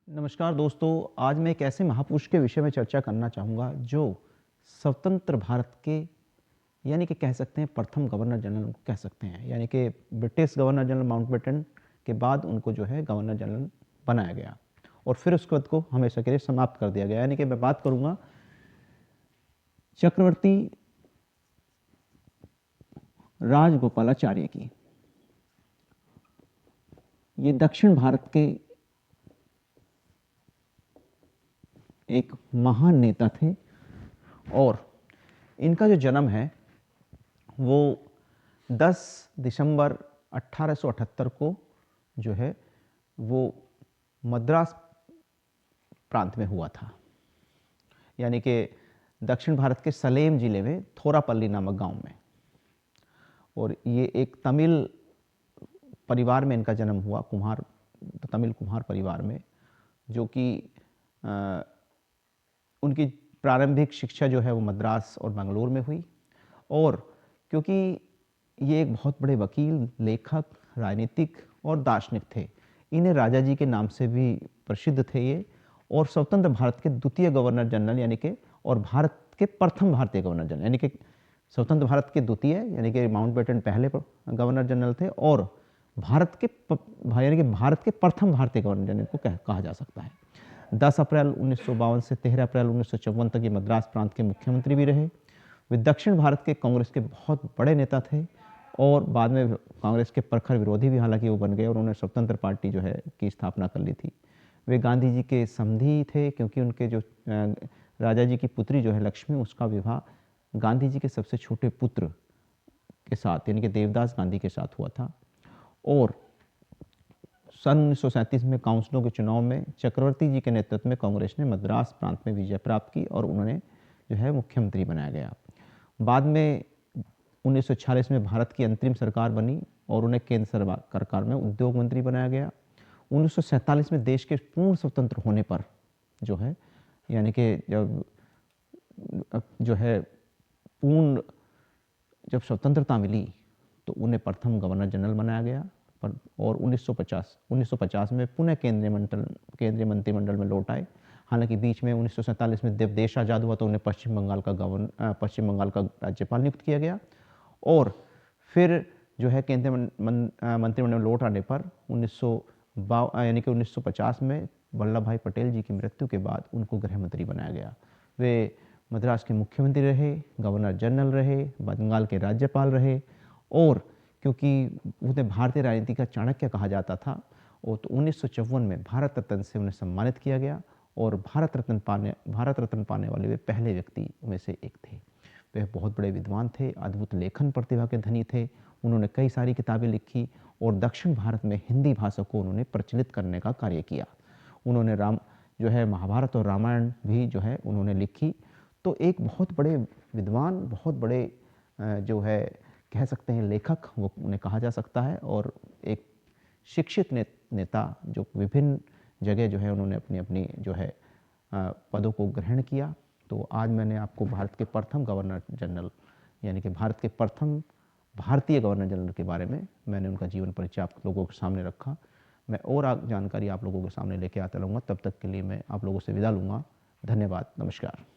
नमस्कार दोस्तों। आज मैं एक ऐसे महापुरुष के विषय में चर्चा करना चाहूँगा जो स्वतंत्र भारत के यानी कि कह सकते हैं प्रथम गवर्नर जनरल उनको कह सकते हैं, यानी कि ब्रिटिश गवर्नर जनरल माउंटबेटन के बाद उनको जो है गवर्नर जनरल बनाया गया और फिर उसके बाद को हमेशा के लिए समाप्त कर दिया गया। यानी कि मैं बात करूँगा चक्रवर्ती राजगोपालाचार्य की। ये दक्षिण भारत के एक महान नेता थे और इनका जो जन्म है वो 10 दिसंबर 1878 को जो है वो मद्रास प्रांत में हुआ था, यानी कि दक्षिण भारत के सलेम जिले में थोरापल्ली नामक गांव में। और ये एक तमिल परिवार में इनका जन्म हुआ, तमिल कुम्हार परिवार में, जो कि उनकी प्रारंभिक शिक्षा जो है वो मद्रास और बेंगलोर में हुई। और क्योंकि ये एक बहुत बड़े वकील, लेखक, राजनीतिक और दार्शनिक थे, इन्हें राजा जी के नाम से भी प्रसिद्ध थे ये। और स्वतंत्र भारत के द्वितीय गवर्नर जनरल यानी कि और भारत के प्रथम भारतीय गवर्नर जनरल, यानी कि स्वतंत्र भारत के द्वितीय यानी कि माउंटबेटन पहले गवर्नर जनरल थे और यानी कि भारत के प्रथम भारतीय गवर्नर जनरल को कहा जा सकता है। 10 अप्रैल 1952 से 13 अप्रैल 1954 तक ये मद्रास प्रांत के मुख्यमंत्री भी रहे। वे दक्षिण भारत के कांग्रेस के बहुत बड़े नेता थे और बाद में कांग्रेस के प्रखर विरोधी भी हालांकि वो बन गए और उन्होंने स्वतंत्र पार्टी जो है की स्थापना कर ली थी। वे गांधी जी के समधी थे क्योंकि उनके जो राजा जी की पुत्री जो है लक्ष्मी, उसका विवाह गांधी जी के सबसे छोटे पुत्र के साथ यानी कि देवदास गांधी के साथ हुआ था। और सन 1937 में काउंसिलों के चुनाव में चक्रवर्ती जी के नेतृत्व में कांग्रेस ने मद्रास प्रांत में विजय प्राप्त की और उन्होंने जो है मुख्यमंत्री बनाया गया। बाद में 1946 में भारत की अंतरिम सरकार बनी और उन्हें केंद्र सरकार में उद्योग मंत्री बनाया गया। 1947 में देश के पूर्ण स्वतंत्र होने पर जो है यानी कि जब स्वतंत्रता मिली तो उन्हें प्रथम गवर्नर जनरल बनाया गया। और 1950 में पुनः केंद्रीय मंत्रिमंडल में लौट आए। हालांकि बीच में 1947 में जब देश आज़ाद हुआ तो उन्हें पश्चिम बंगाल का राज्यपाल नियुक्त किया गया। और फिर जो है केंद्रीय मंत्रिमंडल में लौट आने पर 1950 में वल्लभ भाई पटेल जी की मृत्यु के बाद उनको गृह मंत्री बनाया गया। वे मद्रास के मुख्यमंत्री रहे, गवर्नर जनरल रहे, बंगाल के राज्यपाल रहे और क्योंकि उन्हें भारतीय राजनीति का चाणक्य कहा जाता था और तो 1954 में भारत रत्न से उन्हें सम्मानित किया गया और भारत रत्न पाने वाले वे पहले व्यक्ति में से एक थे। वे बहुत बड़े विद्वान थे, अद्भुत लेखन प्रतिभा के धनी थे। उन्होंने कई सारी किताबें लिखी और दक्षिण भारत में हिंदी भाषा को उन्होंने प्रचलित करने का कार्य किया। उन्होंने महाभारत और रामायण भी जो है उन्होंने लिखी। तो एक बहुत बड़े विद्वान, बहुत बड़े जो है कह सकते हैं लेखक वो उन्हें कहा जा सकता है और एक शिक्षित नेता जो विभिन्न जगह जो है उन्होंने अपनी अपनी जो है पदों को ग्रहण किया। तो आज मैंने आपको भारत के प्रथम गवर्नर जनरल यानी कि भारत के प्रथम भारतीय गवर्नर जनरल के बारे में मैंने उनका जीवन परिचय आप लोगों के सामने रखा। मैं और जानकारी आप लोगों के सामने लेके आता रहूँगा। तब तक के लिए मैं आप लोगों से विदा लूँगा। धन्यवाद, नमस्कार।